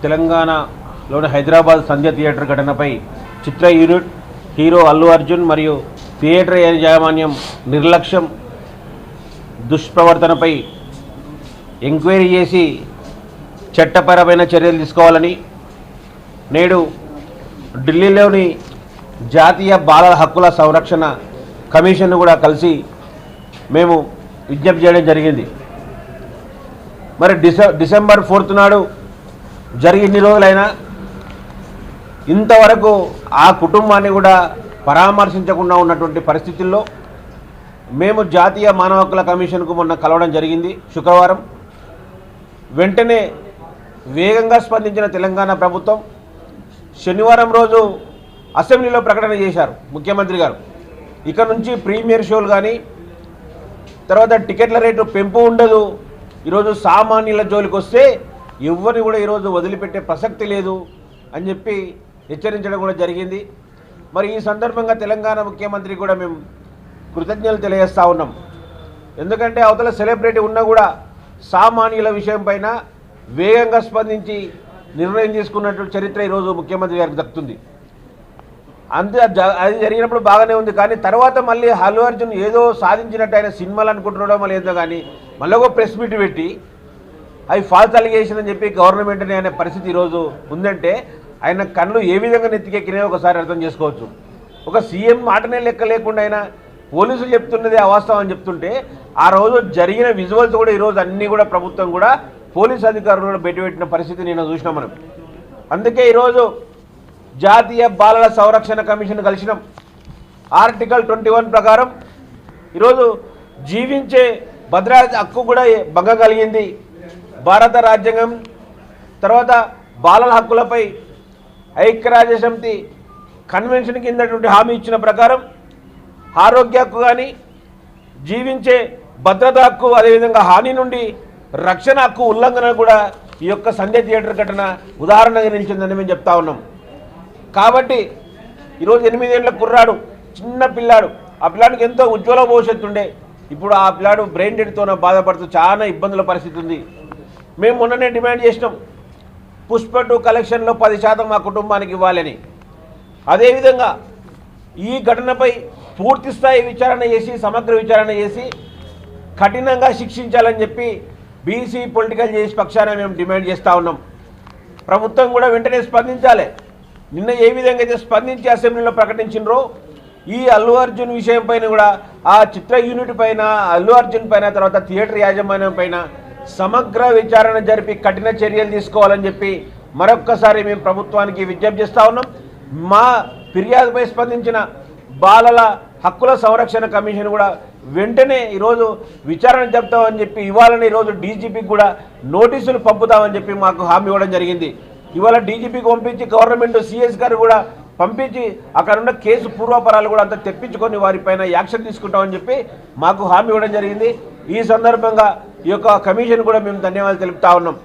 తెలంగాణలోని హైదరాబాద్ సంధ్య థియేటర్ ఘటనపై చిత్ర unit, hero Allu Arjun మరియు థియేటర్ యాజమాన్యం నిర్లక్ష్యం, దుష్ప్రవర్తనపై ఎంక్వైరీ చేసి చట్టపరమైన చర్యలు తీసుకోవాలని నేడు ఢిల్లీలోని జాతీయ బాలల హక్కుల సంరక్షణ కమిషన్ను కూడా కలిసి మేము విజ్ఞప్తి చేయడం జరిగింది. మరి డిసెంబర్ 4 నాడు జరిగిన్ని రోజులైనా ఇంతవరకు ఆ కుటుంబాన్ని కూడా పరామర్శించకుండా ఉన్నటువంటి పరిస్థితుల్లో మేము జాతీయ మానవ హక్కుల కమిషన్కు మొన్న కలవడం జరిగింది శుక్రవారం. వెంటనే వేగంగా స్పందించిన తెలంగాణ ప్రభుత్వం శనివారం రోజు అసెంబ్లీలో ప్రకటన చేశారు ముఖ్యమంత్రి గారు. ఇక నుంచి ప్రీమియర్ షోలు కానీ తర్వాత టికెట్ల రేటు పెంపు ఉండదు, ఈరోజు సామాన్యుల జోలికి వస్తే ఎవరిని కూడా ఈరోజు వదిలిపెట్టే ప్రసక్తి లేదు అని చెప్పి హెచ్చరించడం కూడా జరిగింది. మరి ఈ సందర్భంగా తెలంగాణ ముఖ్యమంత్రి కూడా మేము కృతజ్ఞతలు తెలియజేస్తూ ఉన్నాం. ఎందుకంటే అవతల సెలబ్రిటీ ఉన్నా కూడా సామాన్యుల విషయం పైన వేగంగా స్పందించి నిర్ణయం తీసుకున్నటువంటి చరిత్ర ఈరోజు ముఖ్యమంత్రి గారికి దక్కుతుంది. అంతే అది జరిగినప్పుడు బాగానే ఉంది, కానీ తర్వాత మళ్ళీ అల్లు అర్జున్ ఏదో సాధించినట్టు ఆయన సినిమాలు అనుకుంటున్నాడో మళ్ళీ ఏదో కానీ మళ్ళీ ఒక ప్రెస్ మీట్ పెట్టి అవి ఫాల్స్ అలిగేషన్ అని చెప్పి గవర్నమెంట్ని అనే పరిస్థితి ఈరోజు ఉందంటే ఆయన కళ్ళు ఏ విధంగా నెత్తికెక్కినాయో ఒకసారి అర్థం చేసుకోవచ్చు. ఒక సీఎం మాటనే లెక్క లేకుండా ఆయన పోలీసులు చెప్తున్నది అవాస్తవం అని చెప్తుంటే ఆ రోజు జరిగిన విజువల్స్ కూడా ఈరోజు అన్నీ కూడా ప్రభుత్వం కూడా పోలీసు అధికారులు కూడా బయటపెట్టిన పరిస్థితి నేను చూసినాం మనం. అందుకే ఈరోజు జాతీయ బాలల సంరక్షణ కమిషన్ కలిసినాం. ఆర్టికల్ 21 ప్రకారం ఈరోజు జీవించే భద్రత హక్కు కూడా భంగం కలిగింది. భారత రాజ్యాంగం తర్వాత బాలల హక్కులపై ఐక్యరాజ్యసమితి కన్వెన్షన్ కిందటువంటి హామీ ఇచ్చిన ప్రకారం ఆరోగ్య హక్కు కానీ జీవించే భద్రత హక్కు అదేవిధంగా హాని నుండి రక్షణ హక్కు ఉల్లంఘన కూడా ఈ యొక్క సంధ్య థియేటర్ ఘటన ఉదాహరణగా నిలిచిందని మేము చెప్తా ఉన్నాం. కాబట్టి ఈరోజు 8 ఏళ్ల కుర్రాడు, చిన్న పిల్లాడు, ఆ పిల్లాడికి ఎంతో ఉజ్వల భవిష్యత్తు ఉండే, ఇప్పుడు ఆ పిల్లాడు బ్రెయిన్ డెడ్తో బాధపడుతూ చాలా ఇబ్బందుల పరిస్థితి ఉంది. మేము మొన్ననే డిమాండ్ చేసినాం పుష్ప 2 కలెక్షన్లో 10% మా కుటుంబానికి ఇవ్వాలని. అదేవిధంగా ఈ ఘటనపై పూర్తి స్థాయి విచారణ చేసి సమగ్ర విచారణ చేసి కఠినంగా శిక్షించాలని చెప్పి బీసీ పొలిటికల్ చేసి పక్షాన మేము డిమాండ్ చేస్తూ ఉన్నాం. ప్రభుత్వం కూడా వెంటనే స్పందించాలి. నిన్న ఏ విధంగా అయితే స్పందించి అసెంబ్లీలో ప్రకటించినరో ఈ అల్లు అర్జున్ విషయం పైన కూడా ఆ చిత్ర యూనిట్ పైన అల్లు అర్జున్ పైన తర్వాత థియేటర్ యాజమాన్యం పైన సమగ్ర విచారణ జరిపి కఠిన చర్యలు తీసుకోవాలని చెప్పి మరొక్కసారి మేము ప్రభుత్వానికి విజ్ఞప్తి చేస్తూ ఉన్నాం. మా ఫిర్యాదుపై స్పందించిన బాలల హక్కుల సంరక్షణ కమిషన్ కూడా వెంటనే ఈరోజు విచారణ చెప్తామని చెప్పి ఇవాళని ఈరోజు డీజీపీకి కూడా నోటీసులు పంపుతామని చెప్పి మాకు హామీ ఇవ్వడం జరిగింది. ఇవాళ డీజీపీకి పంపించి గవర్నమెంట్ సిఎస్ గారు కూడా పంపించి అక్కడ ఉన్న కేసు పూర్వాపరాలు కూడా అంతా తెప్పించుకొని వారిపైన యాక్షన్ తీసుకుంటామని చెప్పి మాకు హామీ ఇవ్వడం జరిగింది. ఈ సందర్భంగా ఈ యొక్క కమిషన్ కూడా మేము ధన్యవాదాలు తెలుపుతా ఉన్నాం.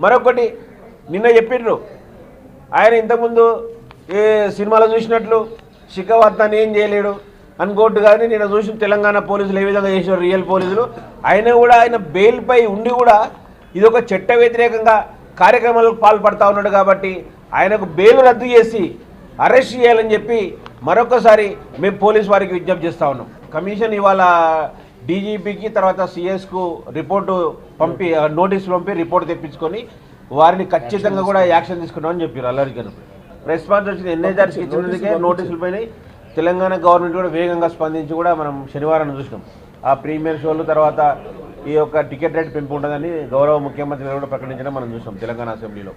మరొకటి నిన్న చెప్పిండ్రు ఆయన ఇంతకుముందు ఏ సినిమాలో చూసినట్లు శిఖవార్తని ఏం చేయలేడు అనుకోట్టు, కానీ నేను చూసిన తెలంగాణ పోలీసులు ఏ విధంగా చేసిన రియల్ పోలీసులు ఆయన కూడా ఆయన బెయిల్పై ఉండి కూడా ఇది ఒక చట్ట వ్యతిరేకంగా కార్యక్రమాలకు పాల్పడతా ఉన్నాడు కాబట్టి ఆయనకు బెయిల్ రద్దు చేసి అరెస్ట్ చేయాలని చెప్పి మరొకసారి మేము పోలీసు వారికి విజ్ఞప్తి చేస్తూ ఉన్నాం. కమిషన్ ఇవాళ డీజీపీకి తర్వాత సిఎస్కు రిపోర్టు పంపి నోటీసులు పంపి రిపోర్ట్ తెప్పించుకొని వారిని ఖచ్చితంగా కూడా యాక్షన్ తీసుకున్నామని చెప్పారు. అల్లరి గారు రెస్పాన్స్ వచ్చింది. ఎన్హెచ్ఆర్సీకి ఇచ్చినందుకే నోటీసులపై తెలంగాణ గవర్నమెంట్ కూడా వేగంగా స్పందించి కూడా మనం శనివారం చూసినాం. ఆ ప్రీమియర్ షోలు తర్వాత ఈ యొక్క టికెట్ రేట్ పెంపు ఉంటుందని గౌరవ ముఖ్యమంత్రి కూడా ప్రకటించడం మనం చూసాం తెలంగాణ అసెంబ్లీలో.